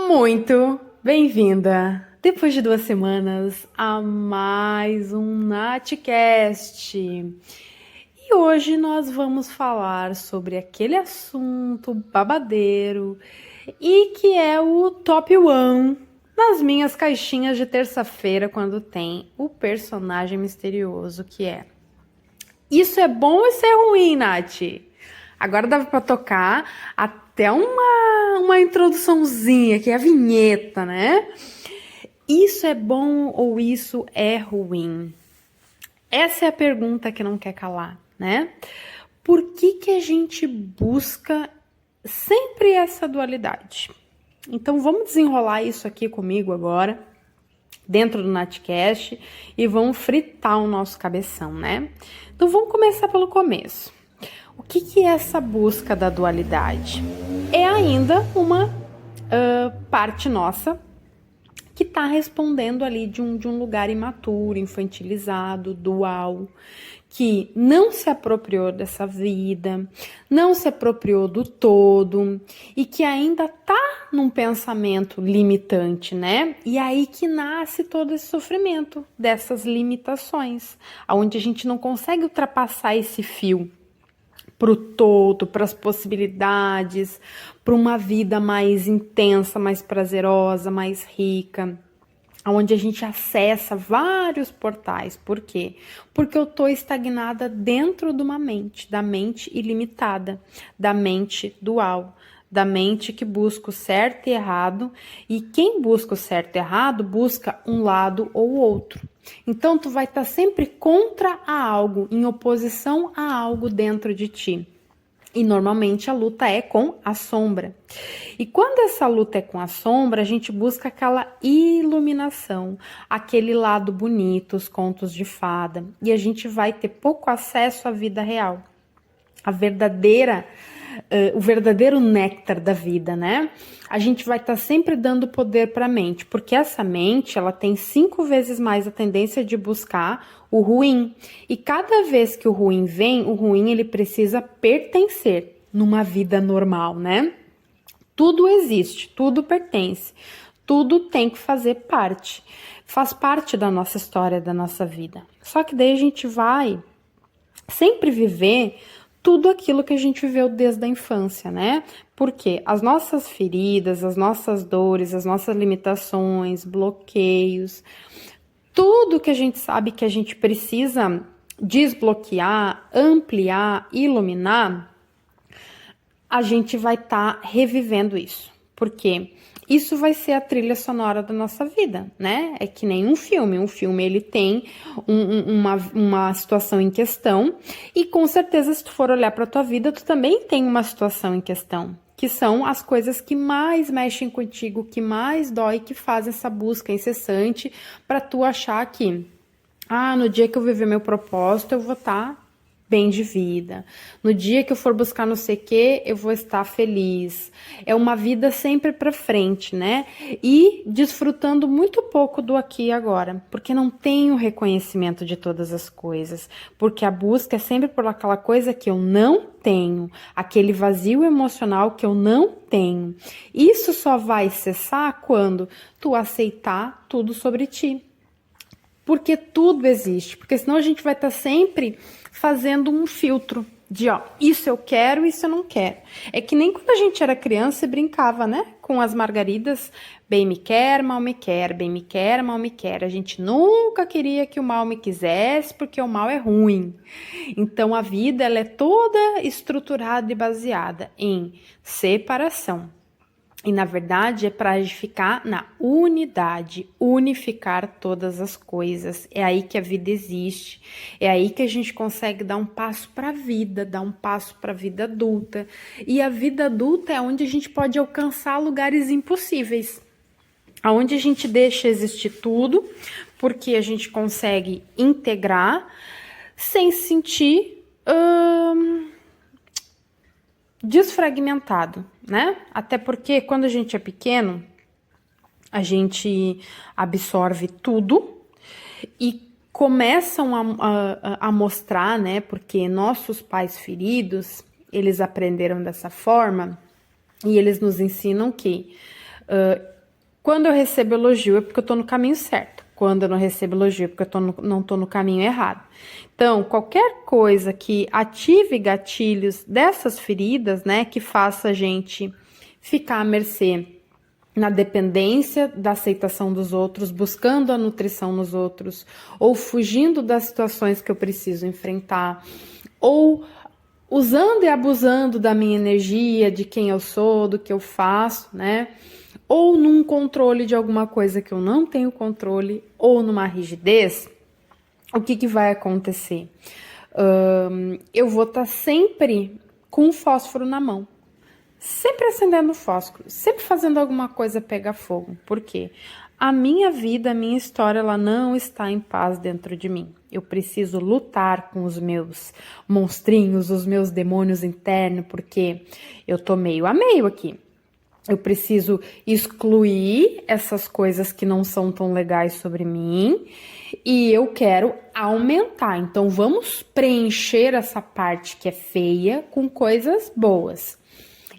Muito bem-vinda, depois de 2 semanas, a mais um Natcast. E hoje nós vamos falar sobre aquele assunto babadeiro e que é o top 1 nas minhas caixinhas de terça-feira, quando tem o personagem misterioso, que é: isso é bom ou isso é ruim, Nath? Agora dava pra tocar até uma introduçãozinha, que é a vinheta, né? Isso é bom ou isso é ruim? Essa é a pergunta que não quer calar, né? Por que a gente busca sempre essa dualidade? Então vamos desenrolar isso aqui comigo agora, dentro do Natcast, e vamos fritar o nosso cabeção, né? Então vamos começar pelo começo. O que é essa busca da dualidade? É ainda uma parte nossa que está respondendo ali de um lugar imaturo, infantilizado, dual, que não se apropriou dessa vida, não se apropriou do todo e que ainda está num pensamento limitante, né? E aí que nasce todo esse sofrimento dessas limitações, onde a gente não consegue ultrapassar esse fio para o todo, para as possibilidades, para uma vida mais intensa, mais prazerosa, mais rica, onde a gente acessa vários portais. Por quê? Porque eu estou estagnada dentro de uma mente, da mente ilimitada, da mente dual, da mente que busca o certo e errado, e quem busca o certo e errado busca um lado ou outro. Então tu vai estar sempre contra a algo, em oposição a algo dentro de ti. E normalmente a luta é com a sombra. E quando essa luta é com a sombra, a gente busca aquela iluminação, aquele lado bonito, os contos de fada. E a gente vai ter pouco acesso à vida real, a verdadeira, o verdadeiro néctar da vida, né? A gente vai estar sempre dando poder para a mente, porque essa mente, ela tem 5 vezes mais a tendência de buscar o ruim. E cada vez que o ruim vem, o ruim ele precisa pertencer numa vida normal, né? Tudo existe, tudo pertence, tudo tem que fazer parte, faz parte da nossa história, da nossa vida. Só que daí a gente vai sempre viver tudo aquilo que a gente viveu desde a infância, né? Porque as nossas feridas, as nossas dores, as nossas limitações, bloqueios, tudo que a gente sabe que a gente precisa desbloquear, ampliar, iluminar, a gente vai estar revivendo isso. Por quê? Isso vai ser a trilha sonora da nossa vida, né? É que nem um filme. Um filme, ele tem uma situação em questão e, com certeza, se tu for olhar para tua vida, tu também tem uma situação em questão, que são as coisas que mais mexem contigo, que mais dói, que fazem essa busca incessante para tu achar que, no dia que eu viver meu propósito, eu vou estar bem de vida. No dia que eu for buscar não sei o que, eu vou estar feliz. É uma vida sempre para frente, né? E desfrutando muito pouco do aqui e agora, porque não tem o reconhecimento de todas as coisas, porque a busca é sempre por aquela coisa que eu não tenho, aquele vazio emocional que eu não tenho. Isso só vai cessar quando tu aceitar tudo sobre ti. Porque tudo existe, porque senão a gente vai estar sempre fazendo um filtro de, isso eu quero, isso eu não quero. É que nem quando a gente era criança e brincava, né? Com as margaridas, bem me quer, mal me quer, bem me quer, mal me quer. A gente nunca queria que o mal me quisesse, porque o mal é ruim. Então a vida, ela é toda estruturada e baseada em separação. E, na verdade, é para a gente ficar na unidade, unificar todas as coisas. É aí que a vida existe. É aí que a gente consegue dar um passo para a vida, dar um passo para a vida adulta. E a vida adulta é onde a gente pode alcançar lugares impossíveis. Onde a gente deixa existir tudo, porque a gente consegue integrar sem se sentir desfragmentado, né? Até porque quando a gente é pequeno, a gente absorve tudo e começam a mostrar, né? Porque nossos pais feridos, eles aprenderam dessa forma e eles nos ensinam que Quando eu recebo elogio é porque eu tô no caminho certo. Quando eu não recebo elogio é porque não tô no caminho errado. Então, qualquer coisa que ative gatilhos dessas feridas, né, que faça a gente ficar à mercê na dependência da aceitação dos outros, buscando a nutrição nos outros, ou fugindo das situações que eu preciso enfrentar, ou usando e abusando da minha energia, de quem eu sou, do que eu faço, né? Ou num controle de alguma coisa que eu não tenho controle, ou numa rigidez, o que vai acontecer? Eu vou estar sempre com um fósforo na mão. Sempre acendendo fósforo, sempre fazendo alguma coisa pegar fogo. Por quê? A minha vida, a minha história, ela não está em paz dentro de mim. Eu preciso lutar com os meus monstrinhos, os meus demônios internos, porque eu tô meio a meio aqui. Eu preciso excluir essas coisas que não são tão legais sobre mim e eu quero aumentar. Então, vamos preencher essa parte que é feia com coisas boas.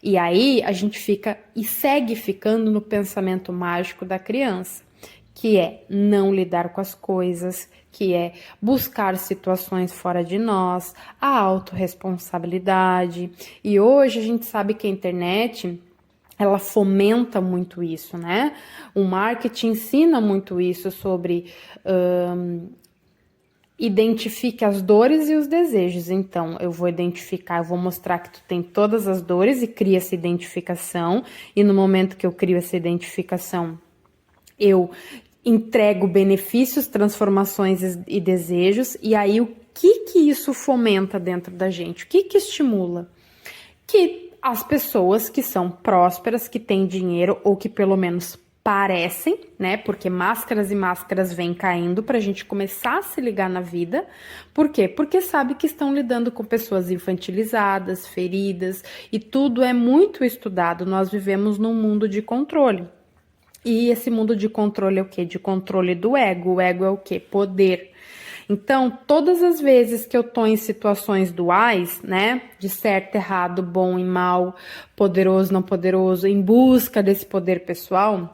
E aí a gente fica e segue ficando no pensamento mágico da criança, que é não lidar com as coisas, que é buscar situações fora de nós, a autorresponsabilidade. E hoje a gente sabe que a internet, ela fomenta muito isso, né? O marketing ensina muito isso sobre identifique as dores e os desejos. Então, eu vou identificar, eu vou mostrar que tu tem todas as dores e cria essa identificação. E no momento que eu crio essa identificação, eu entrego benefícios, transformações e desejos. E aí, o que isso fomenta dentro da gente? O que estimula? Que as pessoas que são prósperas, que têm dinheiro ou que pelo menos parecem, né? Porque máscaras e máscaras vêm caindo pra gente começar a se ligar na vida. Por quê? Porque sabe que estão lidando com pessoas infantilizadas, feridas, e tudo é muito estudado. Nós vivemos num mundo de controle. E esse mundo de controle é o quê? De controle do ego. O ego é o quê? Poder. Então, todas as vezes que eu tô em situações duais, né, de certo, errado, bom e mal, poderoso, não poderoso, em busca desse poder pessoal,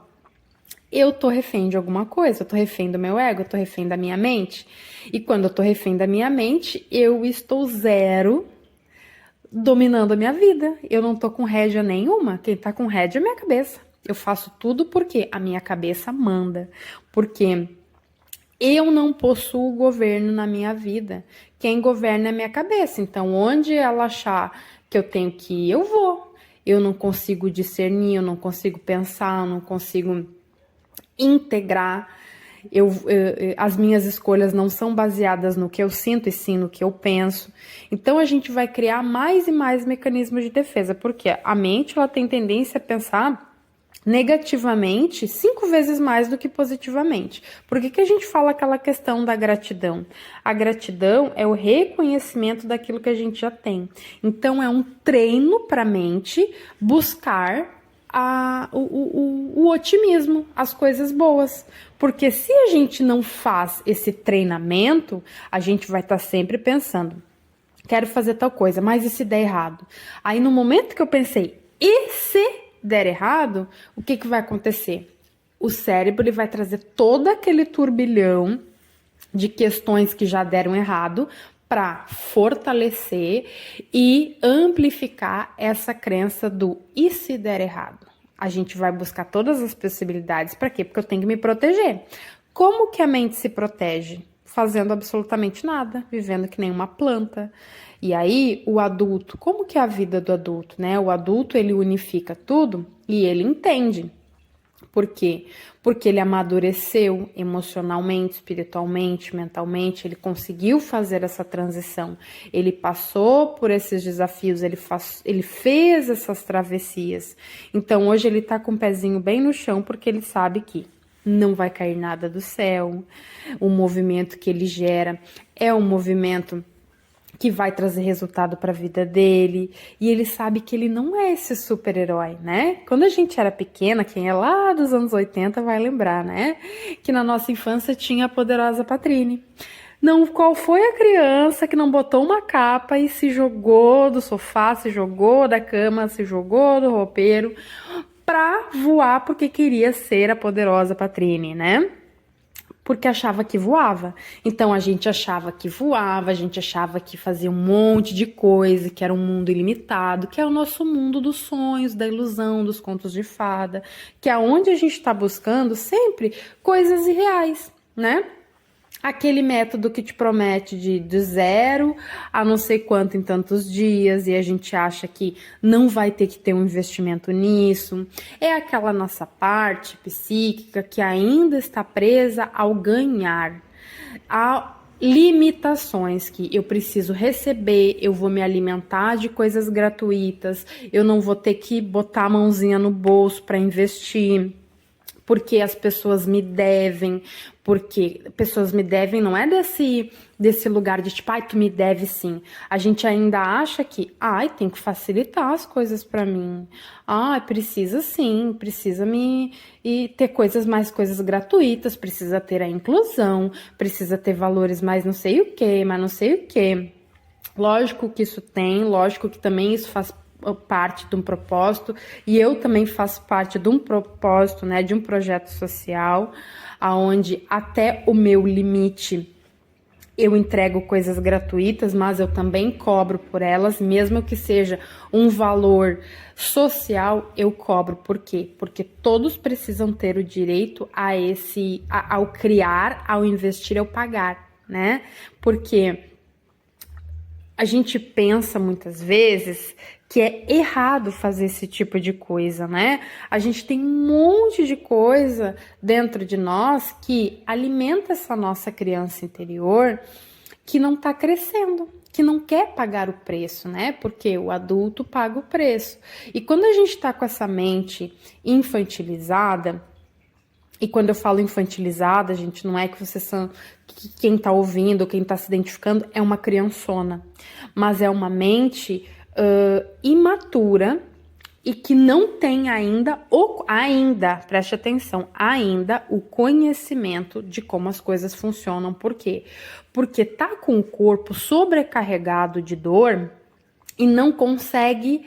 eu tô refém de alguma coisa, eu tô refém do meu ego, eu tô refém da minha mente. E quando eu tô refém da minha mente, eu estou zero dominando a minha vida. Eu não tô com rédea nenhuma. Quem tá com rédea é a minha cabeça. Eu faço tudo porque a minha cabeça manda. Porque eu não possuo governo na minha vida. Quem governa é a minha cabeça. Então, onde ela achar que eu tenho que ir, eu vou. Eu não consigo discernir, eu não consigo pensar, eu não consigo integrar. As minhas escolhas não são baseadas no que eu sinto e sim no que eu penso. Então a gente vai criar mais e mais mecanismos de defesa, porque a mente ela tem tendência a pensar negativamente 5 vezes mais do que positivamente. Por que a gente fala aquela questão da gratidão? A gratidão é o reconhecimento daquilo que a gente já tem. Então é um treino para a mente buscar o otimismo, as coisas boas. Porque se a gente não faz esse treinamento, a gente vai estar sempre pensando, quero fazer tal coisa, mas e se der errado? Aí no momento que eu pensei, e se der errado, o que vai acontecer? O cérebro ele vai trazer todo aquele turbilhão de questões que já deram errado para fortalecer e amplificar essa crença do e se der errado? A gente vai buscar todas as possibilidades. Para quê? Porque eu tenho que me proteger. Como que a mente se protege? Fazendo absolutamente nada, vivendo que nem uma planta. E aí, o adulto, como que é a vida do adulto, né? O adulto, ele unifica tudo e ele entende. Por quê? Porque ele amadureceu emocionalmente, espiritualmente, mentalmente, ele conseguiu fazer essa transição. Ele passou por esses desafios, ele fez essas travessias. Então, hoje ele tá com o pezinho bem no chão, porque ele sabe que não vai cair nada do céu. O movimento que ele gera é um movimento que vai trazer resultado para a vida dele, e ele sabe que ele não é esse super-herói, né? Quando a gente era pequena, quem é lá dos anos 80 vai lembrar, né? Que na nossa infância tinha a poderosa Patrine. Não, qual foi a criança que não botou uma capa e se jogou do sofá, se jogou da cama, se jogou do roupeiro pra voar porque queria ser a poderosa Patrine, né? Porque achava que voava. Então a gente achava que voava, a gente achava que fazia um monte de coisa, que era um mundo ilimitado, que é o nosso mundo dos sonhos, da ilusão, dos contos de fada, que é onde a gente está buscando sempre coisas irreais, né? Aquele método que te promete de zero a não sei quanto em tantos dias e a gente acha que não vai ter que ter um investimento nisso. É aquela nossa parte psíquica que ainda está presa ao ganhar, a limitações que eu preciso receber, eu vou me alimentar de coisas gratuitas, eu não vou ter que botar a mãozinha no bolso para investir. Porque as pessoas me devem, porque pessoas me devem não é desse lugar de tipo, ai, tu me deve sim. A gente ainda acha que, ai, tem que facilitar as coisas pra mim. Ai, precisa sim, precisa me e ter mais coisas gratuitas, precisa ter a inclusão, precisa ter valores mais não sei o que, mas não sei o que. Lógico que isso tem, lógico que também isso faz parte de um propósito, e eu também faço parte de um propósito, né, de um projeto social, aonde até o meu limite eu entrego coisas gratuitas, mas eu também cobro por elas, mesmo que seja um valor social, eu cobro. Por quê? Porque todos precisam ter o direito a ao criar, ao investir, ao pagar, né? Porque a gente pensa muitas vezes que é errado fazer esse tipo de coisa, né? A gente tem um monte de coisa dentro de nós que alimenta essa nossa criança interior que não tá crescendo, que não quer pagar o preço, né? Porque o adulto paga o preço. E quando a gente tá com essa mente infantilizada, e quando eu falo infantilizada, gente, não é que vocês são que quem tá ouvindo, quem tá se identificando é uma criançona, mas é uma mente imatura e que não tem ainda, preste atenção, ainda o conhecimento de como as coisas funcionam. Por quê? Porque tá com o corpo sobrecarregado de dor e não consegue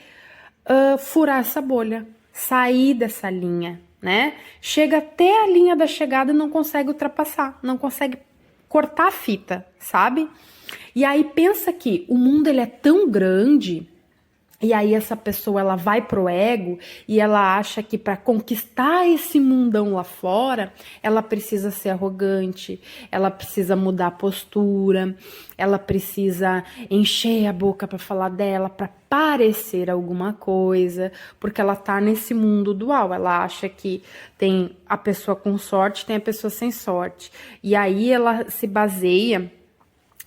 furar essa bolha, sair dessa linha, né? Chega até a linha da chegada e não consegue ultrapassar, não consegue cortar a fita, sabe? E aí pensa que o mundo ele é tão grande. E aí essa pessoa ela vai pro ego e ela acha que para conquistar esse mundão lá fora, ela precisa ser arrogante, ela precisa mudar a postura, ela precisa encher a boca para falar dela, para parecer alguma coisa, porque ela tá nesse mundo dual, ela acha que tem a pessoa com sorte, tem a pessoa sem sorte. E aí ela se baseia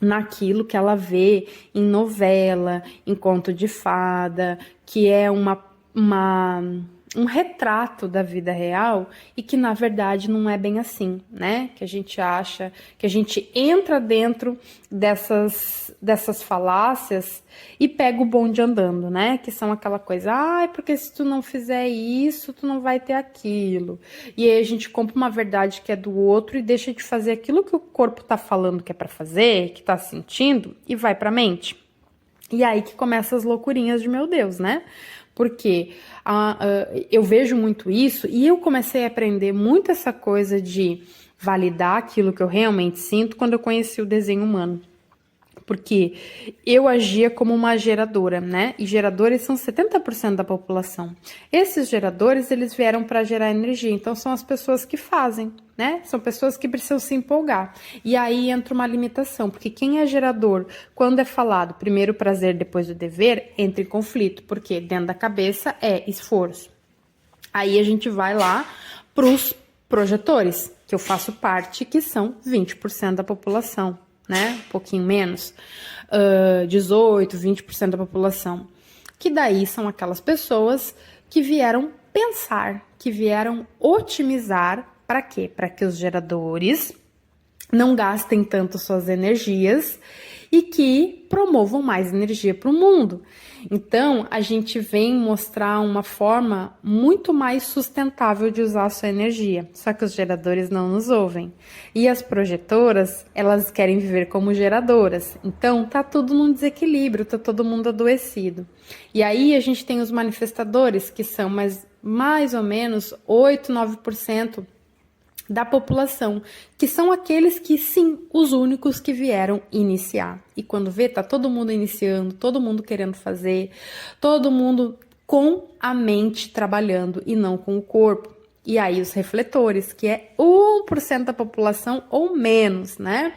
naquilo que ela vê em novela, em conto de fada, que é um retrato da vida real e que na verdade não é bem assim, né? Que a gente acha, que a gente entra dentro dessas falácias e pega o bonde andando, né? Que são aquela coisa, porque se tu não fizer isso, tu não vai ter aquilo. E aí a gente compra uma verdade que é do outro e deixa de fazer aquilo que o corpo tá falando que é pra fazer, que tá sentindo, e vai pra mente. E aí que começam as loucurinhas de meu Deus, né? Porque eu vejo muito isso e eu comecei a aprender muito essa coisa de validar aquilo que eu realmente sinto quando eu conheci o desenho humano. Porque eu agia como uma geradora, né? E geradores são 70% da população. Esses geradores, eles vieram para gerar energia, então são as pessoas que fazem, né? São pessoas que precisam se empolgar. E aí entra uma limitação, porque quem é gerador, quando é falado primeiro o prazer, depois o dever, entra em conflito, porque dentro da cabeça é esforço. Aí a gente vai lá para os projetores, que eu faço parte, que são 20% da população, né? Um pouquinho menos, 18, 20% da população. Que daí são aquelas pessoas que vieram pensar, que vieram otimizar, para quê? Para que os geradores não gastem tanto suas energias e que promovam mais energia para o mundo. Então, a gente vem mostrar uma forma muito mais sustentável de usar a sua energia. Só que os geradores não nos ouvem. E as projetoras, elas querem viver como geradoras. Então, tá tudo num desequilíbrio, tá todo mundo adoecido. E aí a gente tem os manifestadores, que são mais ou menos 8, 9% da população, que são aqueles que, sim, os únicos que vieram iniciar. E quando vê, tá todo mundo iniciando, todo mundo querendo fazer, todo mundo com a mente trabalhando e não com o corpo. E aí os refletores, que é 1% da população ou menos, né?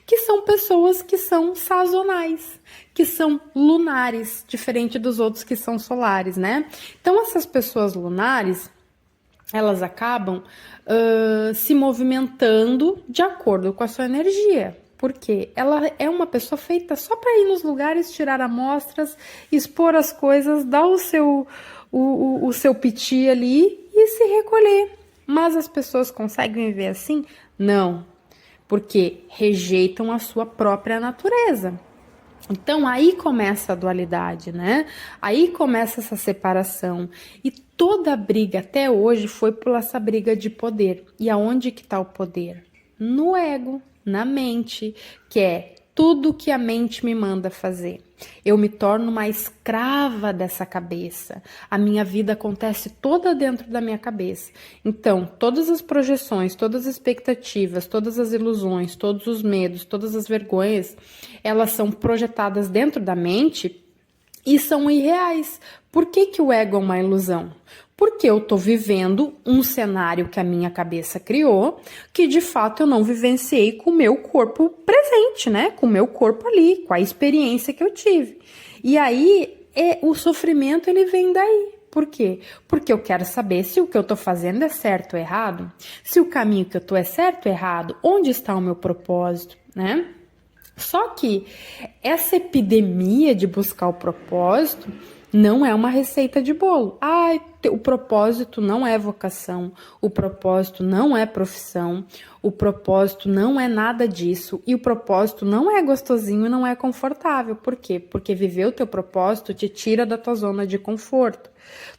Que são pessoas que são sazonais, que são lunares, diferente dos outros que são solares, né? Então essas pessoas lunares, elas acabam se movimentando de acordo com a sua energia. Porque ela é uma pessoa feita só para ir nos lugares, tirar amostras, expor as coisas, dar o seu piti ali e se recolher. Mas as pessoas conseguem viver assim? Não, porque rejeitam a sua própria natureza. Então aí começa a dualidade, né? Aí começa essa separação. E toda a briga até hoje foi por essa briga de poder. E aonde que está o poder? No ego, na mente, que é tudo que a mente me manda fazer. Eu me torno uma escrava dessa cabeça. A minha vida acontece toda dentro da minha cabeça. Então, todas as projeções, todas as expectativas, todas as ilusões, todos os medos, todas as vergonhas, elas são projetadas dentro da mente e são irreais. Por que que o ego é uma ilusão? Porque eu estou vivendo um cenário que a minha cabeça criou, que de fato eu não vivenciei com o meu corpo presente, né? Com o meu corpo ali, com a experiência que eu tive. E aí, o sofrimento, ele vem daí. Por quê? Porque eu quero saber se o que eu estou fazendo é certo ou errado, se o caminho que eu estou é certo ou errado, onde está o meu propósito, né? Só que essa epidemia de buscar o propósito não é uma receita de bolo. O propósito não é vocação, o propósito não é profissão, o propósito não é nada disso e o propósito não é gostosinho e não é confortável. Por quê? Porque viver o teu propósito te tira da tua zona de conforto.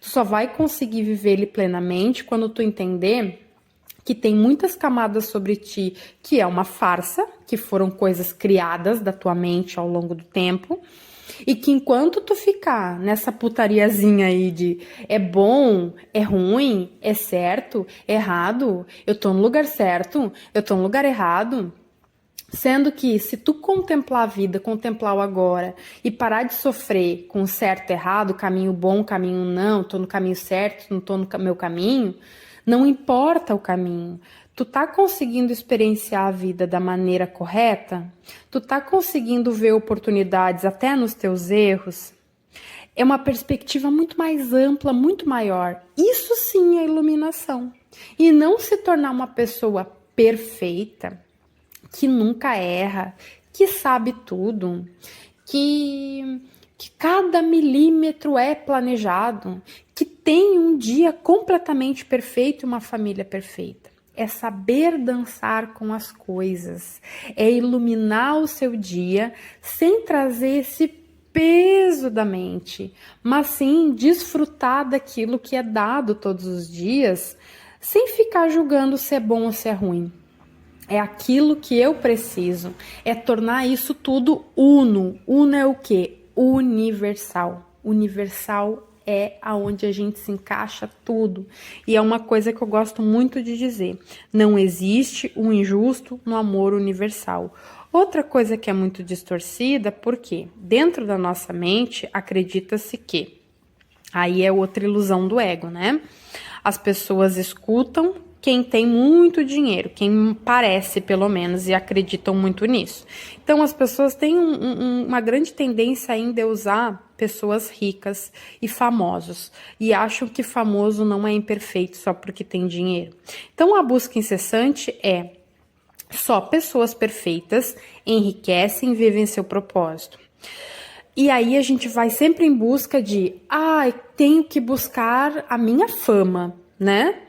Tu só vai conseguir viver ele plenamente quando tu entender que tem muitas camadas sobre ti, que é uma farsa, que foram coisas criadas da tua mente ao longo do tempo, e que enquanto tu ficar nessa putariazinha aí de é bom, é ruim, é certo, é errado, eu tô no lugar certo, eu tô no lugar errado, sendo que se tu contemplar a vida, contemplar o agora e parar de sofrer com o certo e errado, caminho bom, caminho não, tô no caminho certo, não tô no meu caminho, não importa o caminho. Tu tá conseguindo experienciar a vida da maneira correta? Tu tá conseguindo ver oportunidades até nos teus erros? É uma perspectiva muito mais ampla, muito maior. Isso sim é iluminação. E não se tornar uma pessoa perfeita, que nunca erra, que sabe tudo, que cada milímetro é planejado, que tem um dia completamente perfeito e uma família perfeita. É saber dançar com as coisas, é iluminar o seu dia sem trazer esse peso da mente, mas sim desfrutar daquilo que é dado todos os dias, sem ficar julgando se é bom ou se é ruim. É aquilo que eu preciso, é tornar isso tudo uno. Uno é o quê? Universal. Universal é aonde a gente se encaixa tudo. E é uma coisa que eu gosto muito de dizer. Não existe um injusto no amor universal. Outra coisa que é muito distorcida, porque dentro da nossa mente acredita-se que, aí é outra ilusão do ego, né? As pessoas escutam quem tem muito dinheiro, quem parece pelo menos, e acreditam muito nisso. Então as pessoas têm uma grande tendência a endeusar pessoas ricas e famosos, e acham que famoso não é imperfeito só porque tem dinheiro. Então a busca incessante é só pessoas perfeitas enriquecem e vivem seu propósito. E aí a gente vai sempre em busca de, tenho que buscar a minha fama, né?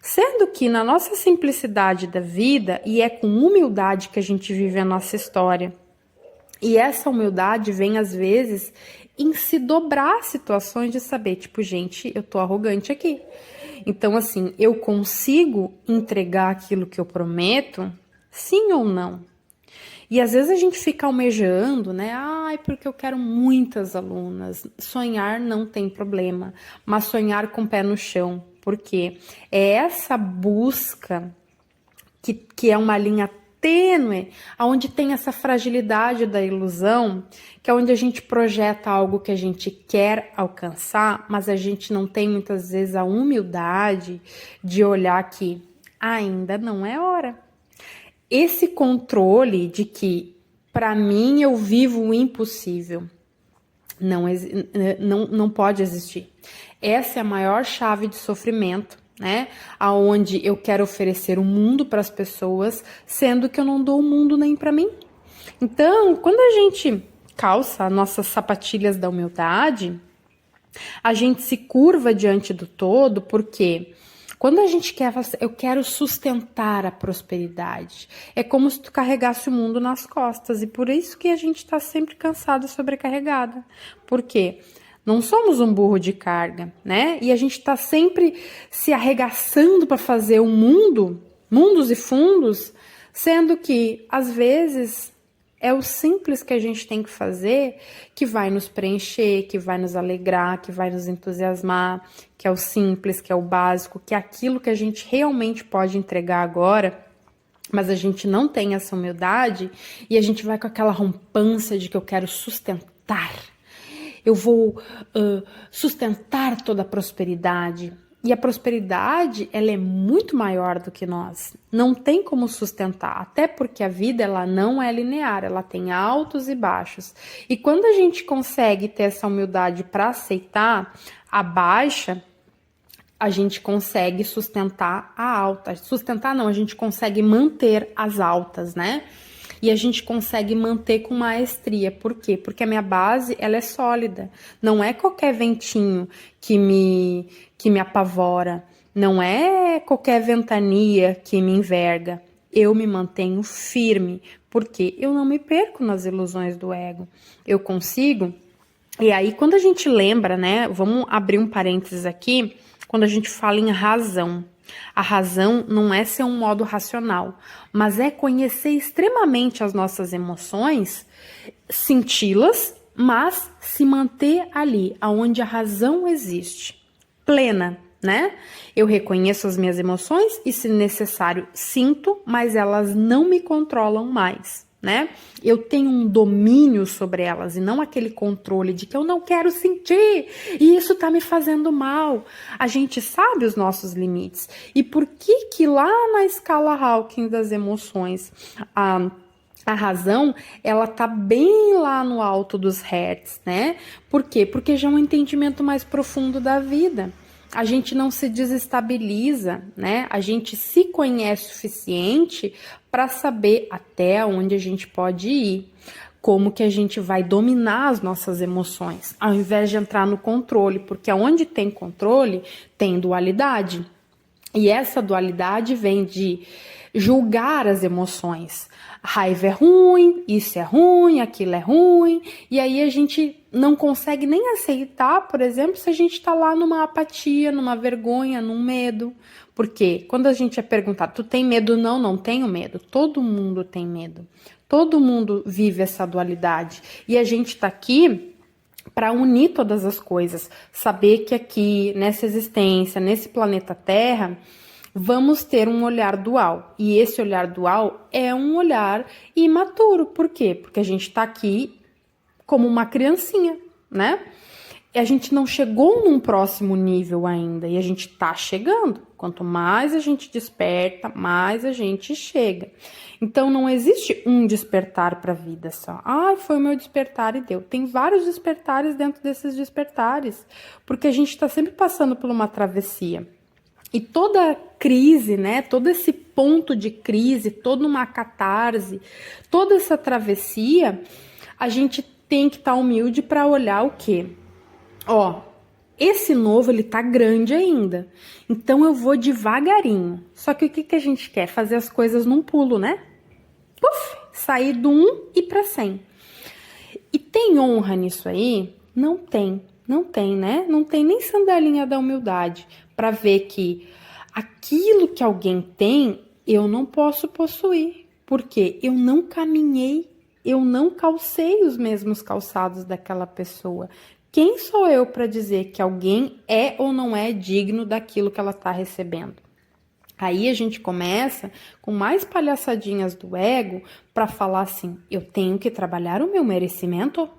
Sendo que na nossa simplicidade da vida, e é com humildade que a gente vive a nossa história, e essa humildade vem às vezes em se dobrar situações de saber, tipo, gente, eu tô arrogante aqui. Então, assim, eu consigo entregar aquilo que eu prometo? Sim ou não? E às vezes a gente fica almejando, né? Ai, porque eu quero muitas alunas. Sonhar não tem problema, mas sonhar com o pé no chão. Porque é essa busca que é uma linha tênue, onde tem essa fragilidade da ilusão, que é onde a gente projeta algo que a gente quer alcançar, mas a gente não tem muitas vezes a humildade de olhar que ainda não é hora. Esse controle de que, para mim, eu vivo o impossível, não pode existir. Essa é a maior chave de sofrimento, né? Aonde eu quero oferecer o mundo para as pessoas, sendo que eu não dou o mundo nem para mim. Então, quando a gente calça nossas sapatilhas da humildade, a gente se curva diante do todo, porque quando a gente quer, eu quero sustentar a prosperidade, é como se tu carregasse o mundo nas costas, e por isso que a gente está sempre cansada e sobrecarregada. Por quê? Não somos um burro de carga, né? E a gente está sempre se arregaçando para fazer o mundo, mundos e fundos, sendo que, às vezes, é o simples que a gente tem que fazer que vai nos preencher, que vai nos alegrar, que vai nos entusiasmar, que é o simples, que é o básico, que é aquilo que a gente realmente pode entregar agora, mas a gente não tem essa humildade e a gente vai com aquela rompância de que eu quero sustentar. Eu vou sustentar toda a prosperidade. E a prosperidade, ela é muito maior do que nós. Não tem como sustentar, até porque a vida ela não é linear, ela tem altos e baixos. E quando a gente consegue ter essa humildade para aceitar a baixa, a gente consegue sustentar a alta. Sustentar não, a gente consegue manter as altas, né? E a gente consegue manter com maestria. Por quê? Porque a minha base, ela é sólida. Não é qualquer ventinho que me apavora. Não é qualquer ventania que me enverga. Eu me mantenho firme. Porque eu não me perco nas ilusões do ego. Eu consigo. E aí, quando a gente lembra, né? Vamos abrir um parênteses aqui. Quando a gente fala em razão. A razão não é ser um modo racional, mas é conhecer extremamente as nossas emoções, senti-las, mas se manter ali, aonde a razão existe, plena, né? Eu reconheço as minhas emoções e, se necessário, sinto, mas elas não me controlam mais, né? Eu tenho um domínio sobre elas e não aquele controle de que eu não quero sentir e isso tá me fazendo mal. A gente sabe os nossos limites. E por que lá na escala Hawking das emoções, a razão, ela tá bem lá no alto dos hertz, né? Por quê? Porque já é um entendimento mais profundo da vida. A gente não se desestabiliza, né? A gente se conhece o suficiente para saber até onde a gente pode ir, como que a gente vai dominar as nossas emoções, ao invés de entrar no controle, porque onde tem controle, tem dualidade. E essa dualidade vem de julgar as emoções. Raiva é ruim, isso é ruim, aquilo é ruim, e aí a gente não consegue nem aceitar, por exemplo, se a gente tá lá numa apatia, numa vergonha, num medo. Porque quando a gente é perguntado, tu tem medo? Não, não tenho medo. Todo mundo tem medo. Todo mundo vive essa dualidade. E a gente tá aqui para unir todas as coisas. Saber que aqui, nessa existência, nesse planeta Terra, vamos ter um olhar dual. E esse olhar dual é um olhar imaturo. Por quê? Porque a gente tá aqui como uma criancinha, né? E a gente não chegou num próximo nível ainda, e a gente tá chegando. Quanto mais a gente desperta, mais a gente chega. Então não existe um despertar para a vida só. Ah, foi o meu despertar e deu. Tem vários despertares dentro desses despertares, porque a gente está sempre passando por uma travessia. E toda crise, né, todo esse ponto de crise, toda uma catarse, toda essa travessia, a gente tem que estar humilde para olhar o quê? Ó, esse novo, ele tá grande ainda. Então, eu vou devagarinho. Só que o que a gente quer? Fazer as coisas num pulo, né? Puf! Sair do 1 e para 100. E tem honra nisso aí? Não tem. Não tem, né? Não tem nem sandalinha da humildade para ver que aquilo que alguém tem, eu não posso possuir. Porque eu não caminhei, eu não calcei os mesmos calçados daquela pessoa. Quem sou eu para dizer que alguém é ou não é digno daquilo que ela está recebendo? Aí a gente começa com mais palhaçadinhas do ego para falar assim: eu tenho que trabalhar o meu merecimento?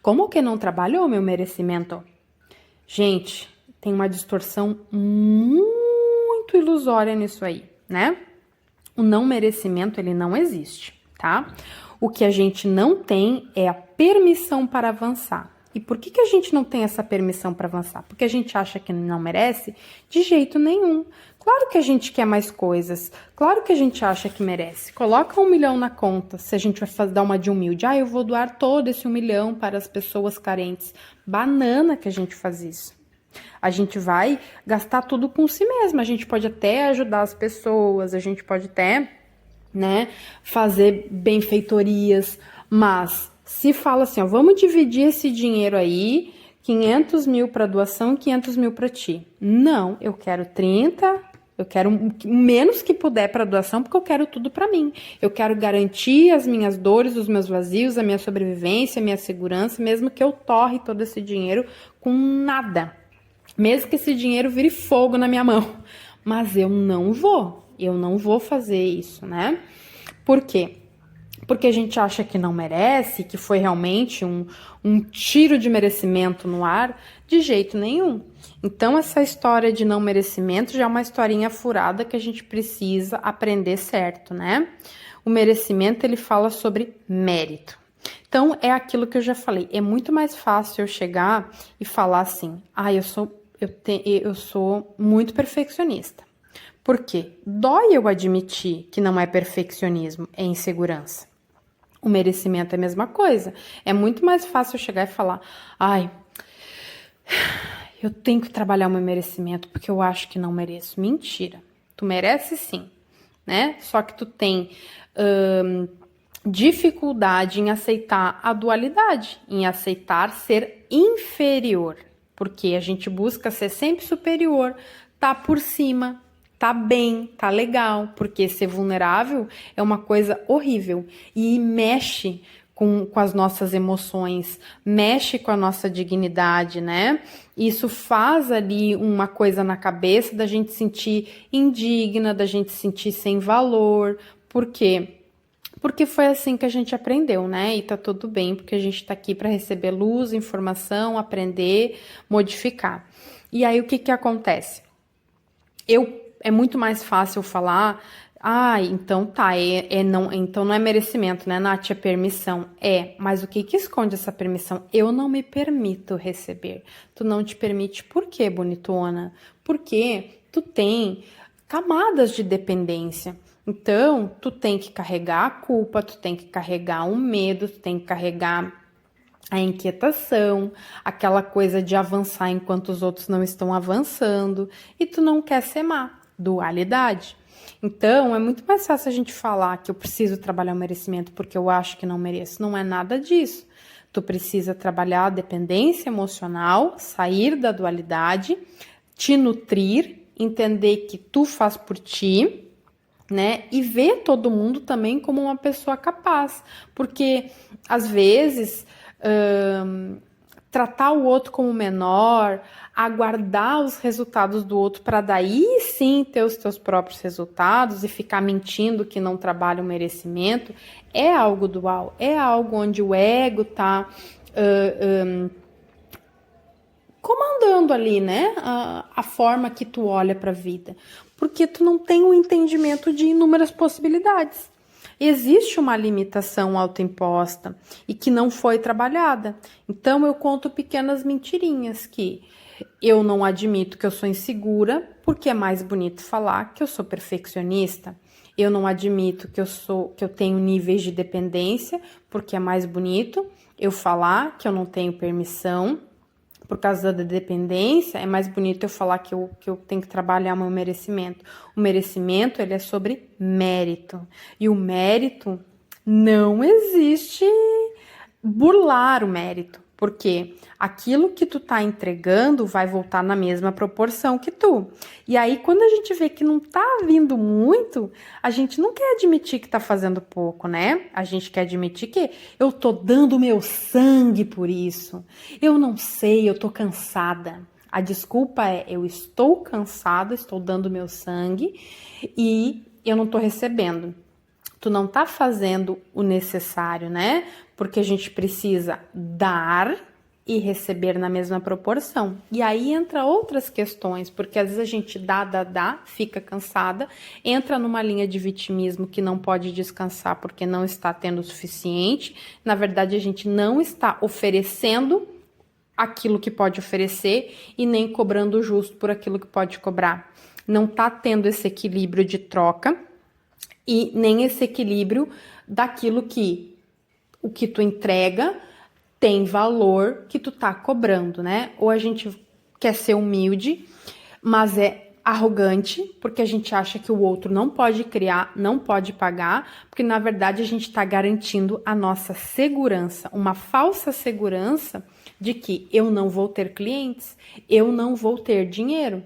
Como que não trabalhou o meu merecimento? Gente, tem uma distorção muito ilusória nisso aí, né? O não merecimento, ele não existe, tá? O que a gente não tem é a permissão para avançar. E por que a gente não tem essa permissão para avançar? Porque a gente acha que não merece? De jeito nenhum. Claro que a gente quer mais coisas. Claro que a gente acha que merece. Coloca 1 milhão na conta, se a gente vai dar uma de humilde. Ah, eu vou doar todo esse 1 milhão para as pessoas carentes. Banana que a gente faz isso. A gente vai gastar tudo com si mesma. A gente pode até ajudar as pessoas, a gente pode até, né, fazer benfeitorias, mas se fala assim, ó, vamos dividir esse dinheiro aí, 500 mil para doação, 500 mil para ti. Não, eu quero 30, eu quero o menos que puder para doação, porque eu quero tudo para mim. Eu quero garantir as minhas dores, os meus vazios, a minha sobrevivência, a minha segurança, mesmo que eu torre todo esse dinheiro com nada. Mesmo que esse dinheiro vire fogo na minha mão. Mas eu não vou fazer isso, né? Por quê? Porque a gente acha que não merece, que foi realmente um tiro de merecimento no ar, de jeito nenhum. Então, essa história de não merecimento já é uma historinha furada que a gente precisa aprender certo, né? O merecimento, ele fala sobre mérito. Então, é aquilo que eu já falei, é muito mais fácil eu chegar e falar assim, eu sou muito perfeccionista. Por quê? Dói eu admitir que não é perfeccionismo, é insegurança. O merecimento é a mesma coisa. É muito mais fácil eu chegar e falar, eu tenho que trabalhar o meu merecimento porque eu acho que não mereço. Mentira. Tu merece sim, né? Só que tu tem dificuldade em aceitar a dualidade, em aceitar ser inferior, porque a gente busca ser sempre superior, tá por cima, tá bem, tá legal, porque ser vulnerável é uma coisa horrível e mexe com as nossas emoções, mexe com a nossa dignidade, né? Isso faz ali uma coisa na cabeça da gente sentir indigna, da gente sentir sem valor. Por quê? Porque foi assim que a gente aprendeu, né? E tá tudo bem, porque a gente tá aqui para receber luz, informação, aprender, modificar. E aí o que acontece? É muito mais fácil falar, então tá, então não é merecimento, né, Nath? É permissão. Mas o que esconde essa permissão? Eu não me permito receber. Tu não te permite por quê, bonitona? Porque tu tem camadas de dependência. Então, tu tem que carregar a culpa, tu tem que carregar o medo, tu tem que carregar a inquietação, aquela coisa de avançar enquanto os outros não estão avançando, e tu não quer ser má, dualidade. Então, é muito mais fácil a gente falar que eu preciso trabalhar o merecimento porque eu acho que não mereço. Não é nada disso. Tu precisa trabalhar a dependência emocional, sair da dualidade, te nutrir, entender que tu faz por ti, né? E ver todo mundo também como uma pessoa capaz. Porque, às vezes, tratar o outro como menor, aguardar os resultados do outro para daí sim ter os teus próprios resultados e ficar mentindo que não trabalha o merecimento, é algo dual, é algo onde o ego tá comandando ali, né, a forma que tu olha para a vida, porque tu não tem o entendimento de inúmeras possibilidades. Existe uma limitação autoimposta e que não foi trabalhada. Então eu conto pequenas mentirinhas que eu não admito que eu sou insegura, porque é mais bonito falar que eu sou perfeccionista. Eu não admito que eu tenho níveis de dependência, porque é mais bonito eu falar que eu não tenho permissão, por causa da dependência, é mais bonito eu falar que eu tenho que trabalhar meu merecimento. O merecimento, ele é sobre mérito. E o mérito, não existe burlar o mérito. Porque aquilo que tu tá entregando vai voltar na mesma proporção que tu. E aí, quando a gente vê que não tá vindo muito, a gente não quer admitir que tá fazendo pouco, né? A gente quer admitir que eu tô dando meu sangue por isso. Eu não sei, eu tô cansada. A desculpa é, eu estou cansada, estou dando meu sangue e eu não tô recebendo. Tu não tá fazendo o necessário, né? Porque a gente precisa dar e receber na mesma proporção. E aí entra outras questões, porque às vezes a gente dá, fica cansada, entra numa linha de vitimismo que não pode descansar porque não está tendo o suficiente. Na verdade, a gente não está oferecendo aquilo que pode oferecer e nem cobrando justo por aquilo que pode cobrar. Não tá tendo esse equilíbrio de troca e nem esse equilíbrio daquilo que o que tu entrega tem valor que tu tá cobrando, né? Ou a gente quer ser humilde, mas é arrogante, porque a gente acha que o outro não pode criar, não pode pagar, porque na verdade a gente tá garantindo a nossa segurança, uma falsa segurança de que eu não vou ter clientes, eu não vou ter dinheiro.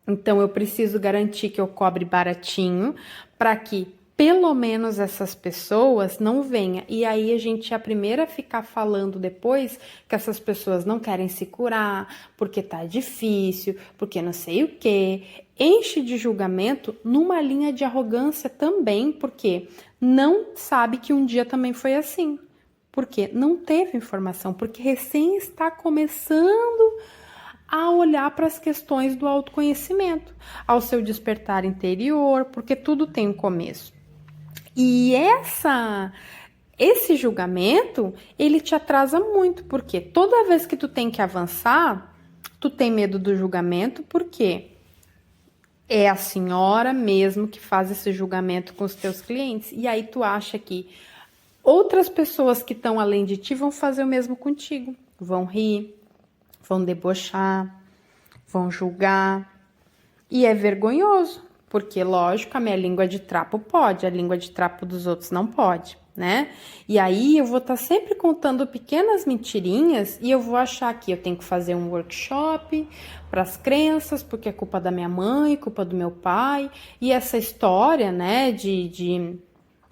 Então, eu preciso garantir que eu cobre baratinho para que pelo menos essas pessoas não venham. E aí a gente é a primeira a ficar falando depois que essas pessoas não querem se curar, porque tá difícil, porque não sei o quê. Enche de julgamento numa linha de arrogância também, porque não sabe que um dia também foi assim. Porque não teve informação, porque recém está começando a olhar para as questões do autoconhecimento, ao seu despertar interior, porque tudo tem um começo. E esse julgamento, ele te atrasa muito, porque toda vez que tu tem que avançar, tu tem medo do julgamento, porque é a senhora mesmo que faz esse julgamento com os teus clientes, e aí tu acha que outras pessoas que estão além de ti vão fazer o mesmo contigo, vão rir, vão debochar, vão julgar. E é vergonhoso, porque, lógico, a minha língua de trapo pode, a língua de trapo dos outros não pode, né? E aí eu vou estar sempre contando pequenas mentirinhas e eu vou achar que eu tenho que fazer um workshop para as crenças, porque é culpa da minha mãe, culpa do meu pai. E essa história, né,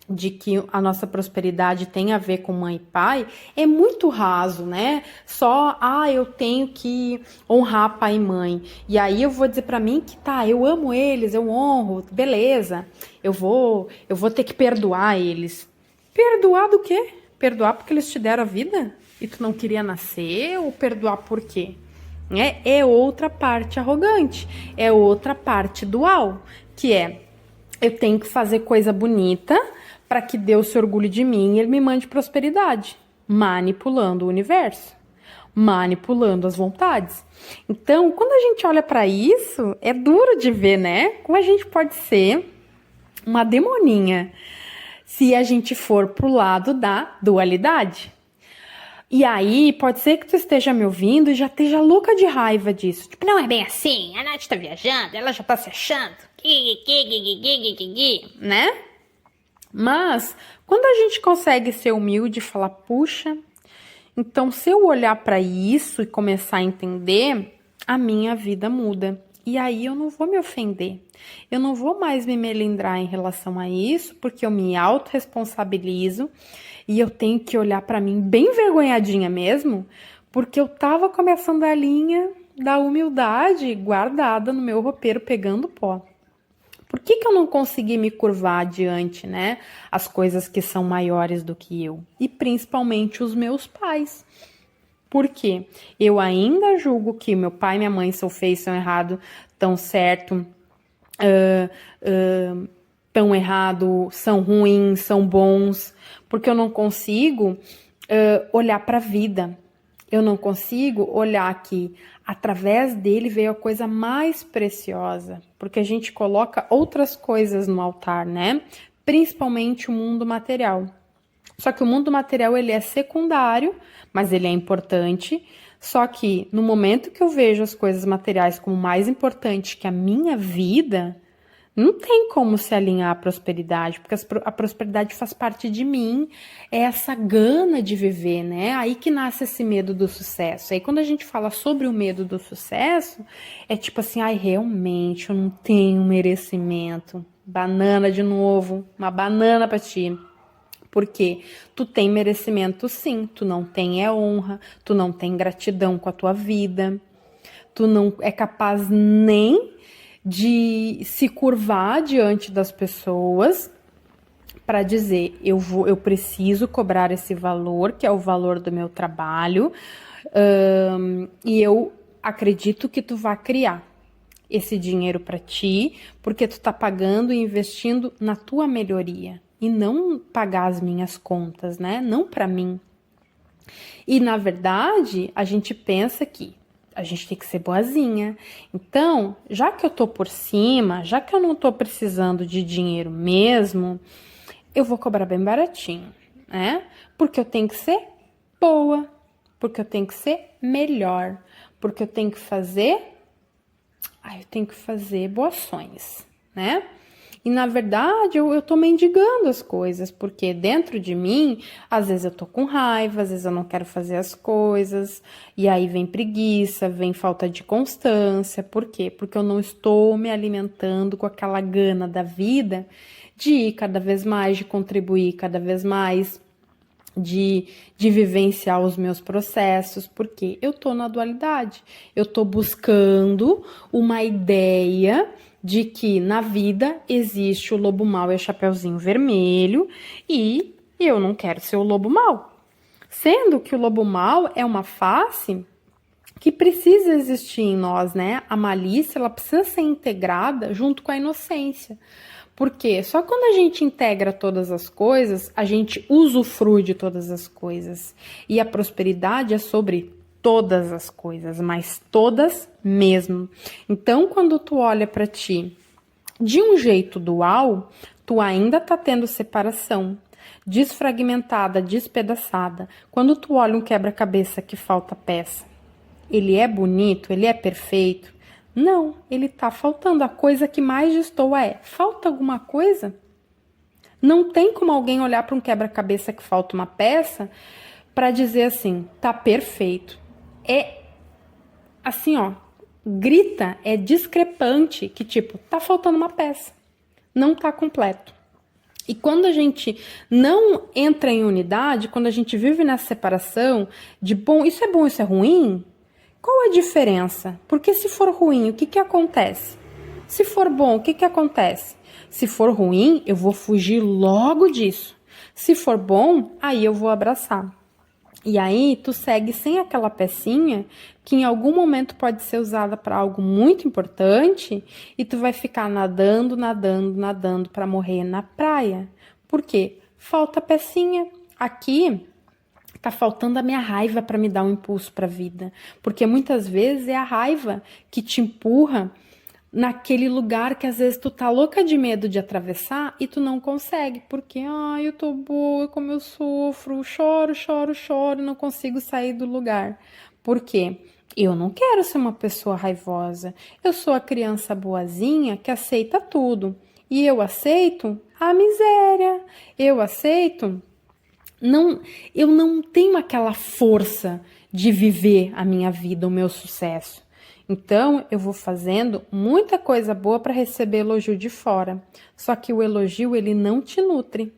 de que a nossa prosperidade tem a ver com mãe e pai, é muito raso, né? Só, eu tenho que honrar pai e mãe. E aí eu vou dizer pra mim que tá, eu amo eles, eu honro, beleza. Eu vou ter que perdoar eles. Perdoar do quê? Perdoar porque eles te deram a vida e tu não queria nascer, ou perdoar por quê? É outra parte arrogante, é outra parte dual, que é eu tenho que fazer coisa bonita para que Deus se orgulhe de mim e ele me mande prosperidade, manipulando o universo, manipulando as vontades. Então, quando a gente olha para isso, é duro de ver, né? Como a gente pode ser uma demoninha se a gente for pro lado da dualidade. E aí, pode ser que tu esteja me ouvindo e já esteja louca de raiva disso. Tipo, não é bem assim, a Nath tá viajando, ela já tá se achando, né? Mas, quando a gente consegue ser humilde e falar, puxa, então se eu olhar para isso e começar a entender, a minha vida muda. E aí eu não vou me ofender. Eu não vou mais me melindrar em relação a isso, porque eu me autorresponsabilizo e eu tenho que olhar para mim bem vergonhadinha mesmo, porque eu tava começando a linha da humildade guardada no meu roupeiro pegando pó. Por que eu não consegui me curvar adiante, né? As coisas que são maiores do que eu. E principalmente os meus pais. Por quê? Eu ainda julgo que meu pai e minha mãe são feios, são errados, tão certo, tão errado, são ruins, são bons. Porque eu não consigo olhar para a vida. Eu não consigo olhar que através dele veio a coisa mais preciosa, porque a gente coloca outras coisas no altar, né? Principalmente o mundo material. Só que o mundo material ele é secundário, mas ele é importante. Só que no momento que eu vejo as coisas materiais como mais importante que a minha vida, não tem como se alinhar à prosperidade, porque a prosperidade faz parte de mim, é essa gana de viver, né? Aí que nasce esse medo do sucesso. Aí quando a gente fala sobre o medo do sucesso, é tipo assim, ai, realmente eu não tenho merecimento. Banana de novo, uma banana pra ti. Porque tu tem merecimento sim, tu não tem honra, tu não tem gratidão com a tua vida, tu não é capaz nem de se curvar diante das pessoas para dizer eu preciso cobrar esse valor, que é o valor do meu trabalho, e eu acredito que tu vai criar esse dinheiro para ti, porque tu tá pagando e investindo na tua melhoria e não pagar as minhas contas, né? Não para mim. E na verdade, a gente pensa que a gente tem que ser boazinha. Então, já que eu tô por cima, já que eu não tô precisando de dinheiro mesmo, eu vou cobrar bem baratinho, né? Porque eu tenho que ser boa, porque eu tenho que ser melhor, porque eu tenho que fazer boações, né? E na verdade eu tô mendigando as coisas, porque dentro de mim, às vezes eu tô com raiva, às vezes eu não quero fazer as coisas, e aí vem preguiça, vem falta de constância. Por quê? Porque eu não estou me alimentando com aquela gana da vida de ir cada vez mais, de contribuir cada vez mais, de vivenciar os meus processos, porque eu tô na dualidade, eu tô buscando uma ideia de que na vida existe o lobo mau e o chapeuzinho vermelho, e eu não quero ser o lobo mau. Sendo que o lobo mau é uma face que precisa existir em nós, né? A malícia, ela precisa ser integrada junto com a inocência. Porque só quando a gente integra todas as coisas, a gente usufrui de todas as coisas. E a prosperidade é sobre todas as coisas, mas todas mesmo. Então, quando tu olha para ti de um jeito dual, tu ainda tá tendo separação, desfragmentada, despedaçada. Quando tu olha um quebra-cabeça que falta peça, ele é bonito, ele é perfeito? Não, ele tá faltando. A coisa que mais destoa é, falta alguma coisa? Não tem como alguém olhar para um quebra-cabeça que falta uma peça para dizer assim, tá perfeito. É assim, ó, grita, é discrepante que tipo, tá faltando uma peça, não tá completo. E quando a gente não entra em unidade, quando a gente vive nessa separação de bom, isso é ruim, qual a diferença? Porque se for ruim, o que acontece? Se for bom, o que acontece? Se for ruim, eu vou fugir logo disso. Se for bom, aí eu vou abraçar. E aí tu segue sem aquela pecinha que em algum momento pode ser usada para algo muito importante e tu vai ficar nadando, nadando, nadando para morrer na praia. Por quê? Falta pecinha. Aqui tá faltando a minha raiva para me dar um impulso para a vida, porque muitas vezes é a raiva que te empurra naquele lugar que às vezes tu tá louca de medo de atravessar e tu não consegue, porque eu tô boa, como eu sofro, choro, choro, choro, não consigo sair do lugar. Por quê? Eu não quero ser uma pessoa raivosa. Eu sou a criança boazinha que aceita tudo. E eu aceito a miséria. Eu aceito eu não tenho aquela força de viver a minha vida, o meu sucesso. Então, eu vou fazendo muita coisa boa para receber elogio de fora. Só que o elogio, ele não te nutre.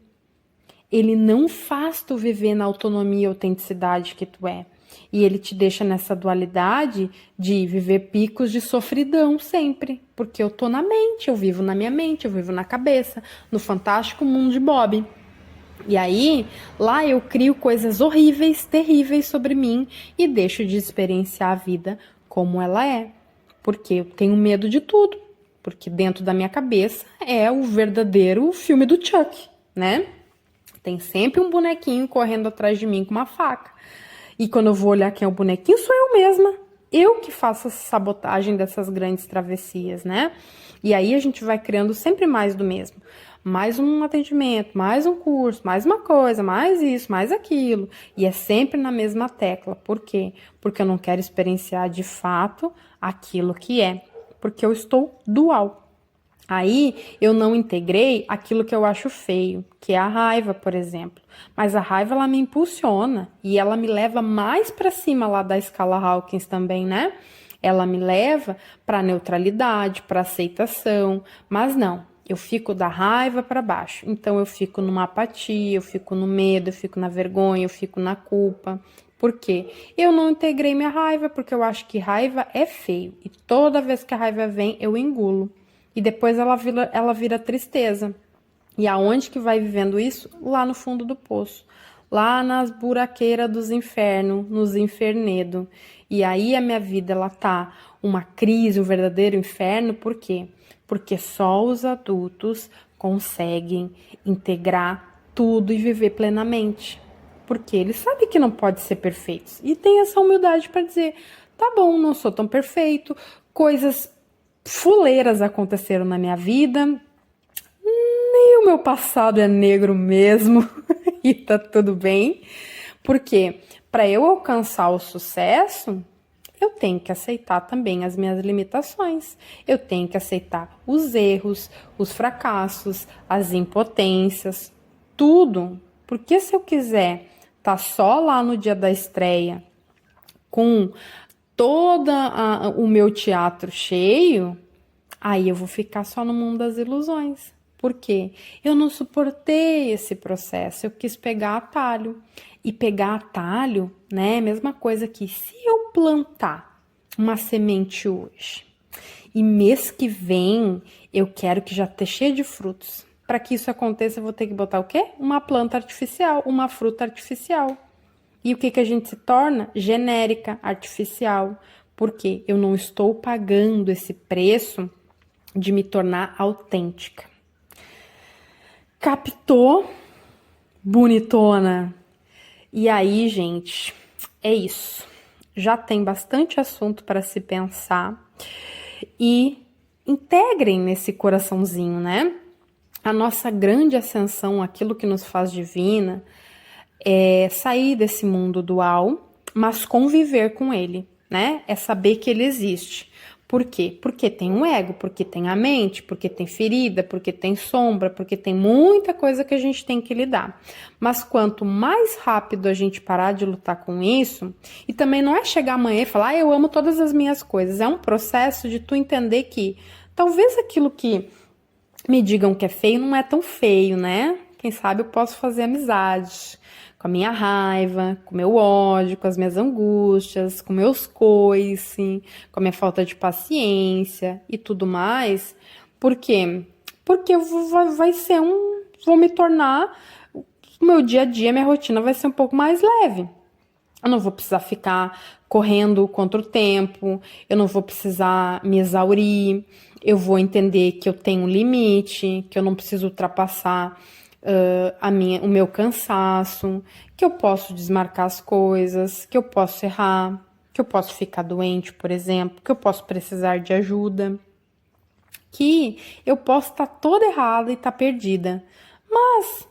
Ele não faz tu viver na autonomia e autenticidade que tu é. E ele te deixa nessa dualidade de viver picos de sofridão sempre. Porque eu tô na mente, eu vivo na minha mente, eu vivo na cabeça, no fantástico mundo de Bob. E aí, lá eu crio coisas horríveis, terríveis sobre mim e deixo de experienciar a vida como ela é. Porque eu tenho medo de tudo. Porque dentro da minha cabeça é o verdadeiro filme do Chuck, né? Tem sempre um bonequinho correndo atrás de mim com uma faca. E quando eu vou olhar quem é o bonequinho, sou eu mesma. Eu que faço essa sabotagem dessas grandes travessias, né? E aí a gente vai criando sempre mais do mesmo. mais um atendimento, mais um curso, mais uma coisa, mais isso, mais aquilo. E é sempre na mesma tecla. Por quê? Porque eu não quero experienciar de fato aquilo que é. Porque eu estou dual. Aí eu não integrei aquilo que eu acho feio, que é a raiva, por exemplo. Mas a raiva ela me impulsiona e ela me leva mais para cima lá da escala Hawkins também, né? Ela me leva para neutralidade, para aceitação, mas não. Eu fico da raiva para baixo. Então eu fico numa apatia, eu fico no medo, eu fico na vergonha, eu fico na culpa. Por quê? Eu não integrei minha raiva porque eu acho que raiva é feio e toda vez que a raiva vem eu engulo. E depois ela vira tristeza. E aonde que vai vivendo isso? Lá no fundo do poço. Lá nas buraqueiras dos infernos, nos infernedos. E aí a minha vida, ela tá uma crise, um verdadeiro inferno. Por quê? Porque só os adultos conseguem integrar tudo e viver plenamente. Porque eles sabem que não pode ser perfeitos. E tem essa humildade para dizer, tá bom, não sou tão perfeito, coisas fuleiras aconteceram na minha vida, nem o meu passado é negro mesmo e tá tudo bem, porque para eu alcançar o sucesso, eu tenho que aceitar também as minhas limitações, eu tenho que aceitar os erros, os fracassos, as impotências, tudo, porque se eu quiser estar só lá no dia da estreia com todo o meu teatro cheio, aí eu vou ficar só no mundo das ilusões. Por quê? Eu não suportei esse processo, eu quis pegar atalho. E pegar atalho, né, é a mesma coisa que se eu plantar uma semente hoje e mês que vem eu quero que já esteja cheio de frutos. Para que isso aconteça, eu vou ter que botar o quê? Uma planta artificial, uma fruta artificial. E o que a gente se torna? Genérica, artificial. Porque eu não estou pagando esse preço de me tornar autêntica. Captou? Bonitona. E aí, gente, é isso. Já tem bastante assunto para se pensar. E integrem nesse coraçãozinho, né? A nossa grande ascensão, aquilo que nos faz divina, é sair desse mundo dual, mas conviver com ele, né? É saber que ele existe. Por quê? Porque tem um ego, porque tem a mente, porque tem ferida, porque tem sombra, porque tem muita coisa que a gente tem que lidar. Mas quanto mais rápido a gente parar de lutar com isso, e também não é chegar amanhã e falar, eu amo todas as minhas coisas, é um processo de tu entender que talvez aquilo que me digam que é feio não é tão feio, né? Quem sabe eu posso fazer amizade com a minha raiva, com o meu ódio, com as minhas angústias, com meus coice, com a minha falta de paciência e tudo mais. Por quê? Porque vai ser vou me tornar, o meu dia a dia, minha rotina vai ser um pouco mais leve. Eu não vou precisar ficar correndo contra o tempo, eu não vou precisar me exaurir, eu vou entender que eu tenho um limite, que eu não preciso ultrapassar o meu cansaço, que eu posso desmarcar as coisas, que eu posso errar, que eu posso ficar doente, por exemplo, que eu posso precisar de ajuda, que eu posso estar toda errada e estar perdida. Mas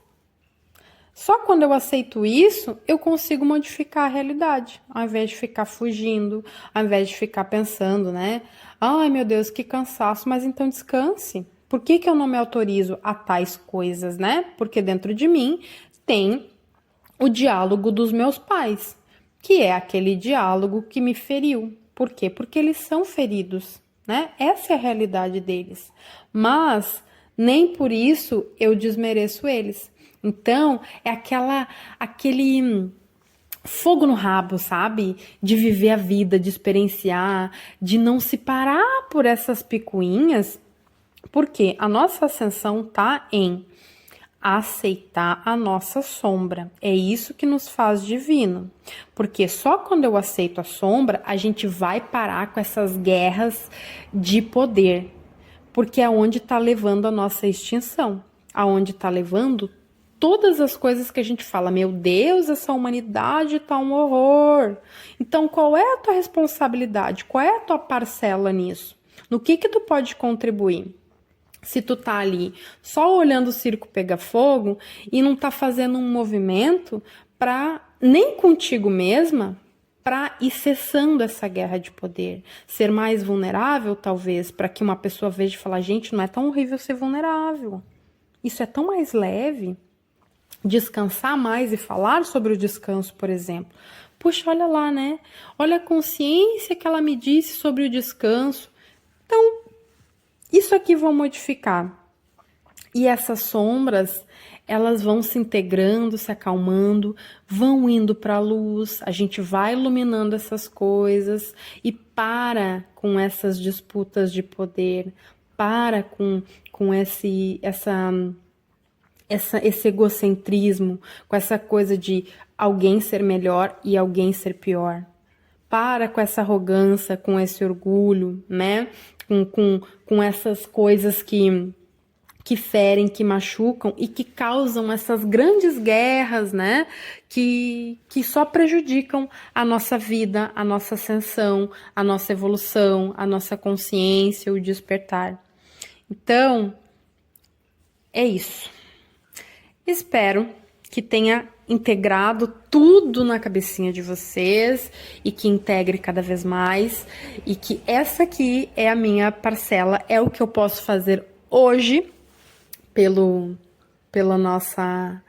só quando eu aceito isso, eu consigo modificar a realidade, ao invés de ficar fugindo, ao invés de ficar pensando, né? Ai, meu Deus, que cansaço, mas então descanse. Por que eu não me autorizo a tais coisas, né? Porque dentro de mim tem o diálogo dos meus pais, que é aquele diálogo que me feriu. Por quê? Porque eles são feridos, né? Essa é a realidade deles. Mas nem por isso eu desmereço eles. Então, é aquele fogo no rabo, sabe? De viver a vida, de experienciar, de não se parar por essas picuinhas, porque a nossa ascensão tá em aceitar a nossa sombra. É isso que nos faz divino. Porque só quando eu aceito a sombra, a gente vai parar com essas guerras de poder. Porque é onde tá levando a nossa extinção. Aonde tá levando todas as coisas que a gente fala, meu Deus, essa humanidade tá um horror. Então, qual é a tua responsabilidade? Qual é a tua parcela nisso? No que tu pode contribuir? Se tu tá ali só olhando o circo pegar fogo e não tá fazendo um movimento para nem contigo mesma para ir cessando essa guerra de poder, ser mais vulnerável talvez, para que uma pessoa veja e falar, gente, não é tão horrível ser vulnerável. Isso é tão mais leve. Descansar mais e falar sobre o descanso, por exemplo. Puxa, olha lá, né? Olha a consciência que ela me disse sobre o descanso. Então, isso aqui vou modificar. E essas sombras, elas vão se integrando, se acalmando, vão indo para a luz, a gente vai iluminando essas coisas e para com essas disputas de poder, para com esse egocentrismo, com essa coisa de alguém ser melhor e alguém ser pior. Para com essa arrogância, com esse orgulho, né? Com essas coisas que ferem, que machucam e que causam essas grandes guerras, né? Que só prejudicam a nossa vida, a nossa ascensão, a nossa evolução, a nossa consciência, o despertar. Então, é isso. Espero que tenha integrado tudo na cabecinha de vocês e que integre cada vez mais e que essa aqui é a minha parcela, é o que eu posso fazer hoje pela nossa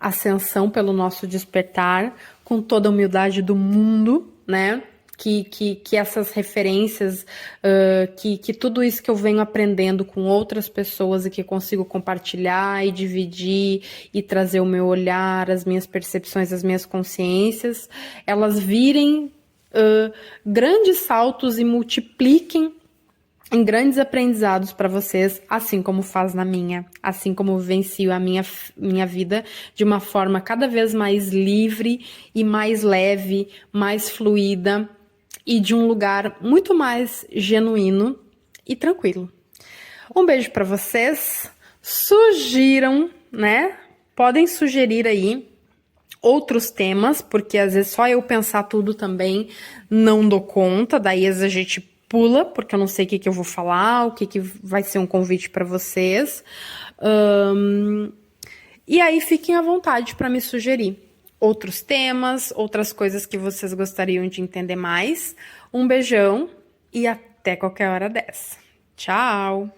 ascensão, pelo nosso despertar, com toda a humildade do mundo, né? Que essas referências, que tudo isso que eu venho aprendendo com outras pessoas e que consigo compartilhar e dividir e trazer o meu olhar, as minhas percepções, as minhas consciências, elas virem grandes saltos e multipliquem em grandes aprendizados para vocês, assim como faz na minha, assim como vivencio a minha vida de uma forma cada vez mais livre e mais leve, mais fluida e de um lugar muito mais genuíno e tranquilo. Um beijo para vocês. Sugiram, né? Podem sugerir aí outros temas, porque às vezes só eu pensar tudo também não dou conta, daí às vezes a gente pula, porque eu não sei o que eu vou falar, o que vai ser um convite para vocês. E aí fiquem à vontade para me sugerir outros temas, outras coisas que vocês gostariam de entender mais. Um beijão e até qualquer hora dessa. Tchau!